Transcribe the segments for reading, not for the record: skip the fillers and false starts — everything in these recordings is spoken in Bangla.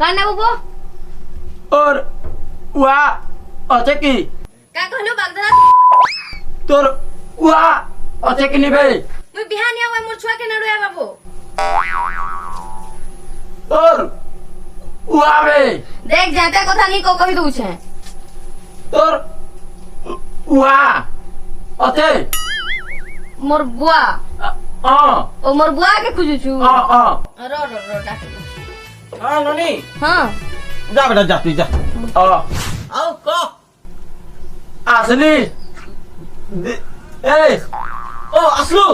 কানা বাবু ওর ওয়া আছে কি কা কইলো বাগদারা তোর ওয়া আছে কি নিবে মুই বিহানিয়া ওই মোর ছুয়া কে নড়য়া বাবু তোর ওয়া বে দেখ যাতে কথা নি কো কহি দউছে তোর ওয়া আছে মোর বুয়া ও মোর বুয়া কে খুঁজুছু র র র ডাক হ্যাঁ ননি হ্যাঁ যা বেটা যা তুই যা আও ক আসলি এই ও আসলু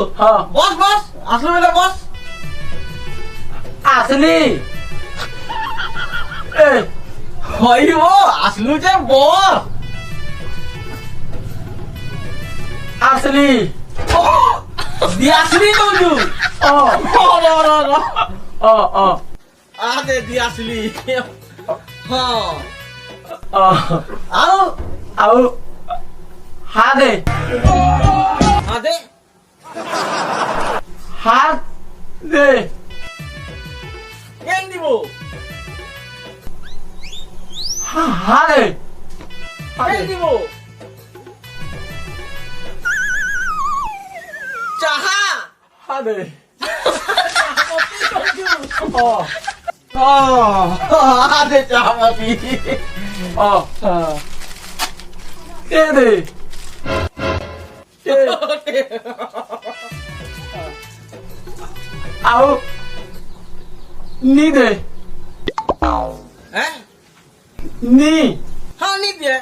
বস বস আসলু বেটা বস আসলি এই হইব আসলু যে বস আসলি দি আসলি কইছু র আদে দি আসলি হ্যাঁ আও আউ হাদে আদে হাত দে কেন দিব হাদে কেন দিব চাহা হাদে আদে চাহা মাপি কে দে আউ নি দে হ্যাঁ নি হ্যাঁ নি দিয়ে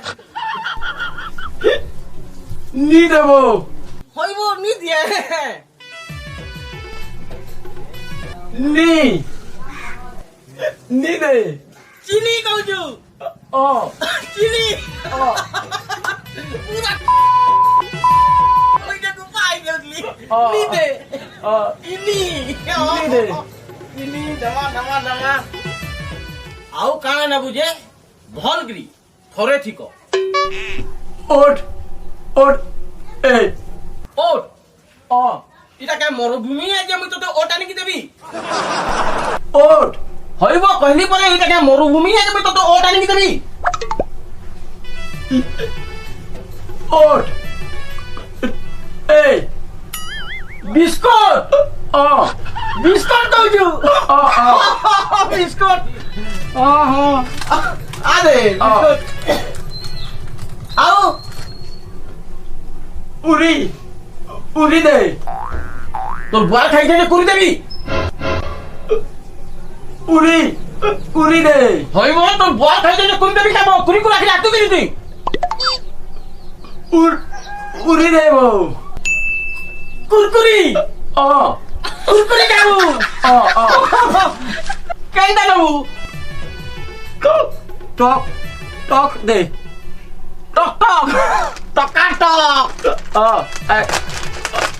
নি দেবো হইব নি দিয়ে নি নি দে চিনি কইছু চিনি পুরা ওইটা তো পাই গেলি নি দে ইনি নি দে ইনি দমা দমা দমা আও কানা না বুঝে ভলগরি থরে ঠিক ওট ওট এই ওট এটা কে মরুভূমি আছে আমি তোতে ওটা নাকি দেবি ওট হইব কইলি পরে এটা কে মরুভূমি আছে আমি তোতে ওটা নাকি দেবি ওট এই বিস্কুট বিস্কুট কইছু বিস্কুট আরে বিস্কুট আও উড়ি উড়ি দে তোর বুয়ার খাইছে যে কুড়ি দেবি উড়ি উড়ি দে হইব তোর বুয়ার খাইছে যে কুড়ি দেবি খাবো কুড়ি কুড়ি রাখি রাখতে দিবি তুই উড়ি দেবো কুরকুরি কুরকুরি খাবো কেনটা খাবো টক টক দে টক টক টকা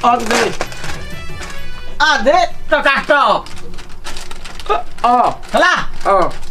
টক দে আ দে টকা টক 어, হলা 어.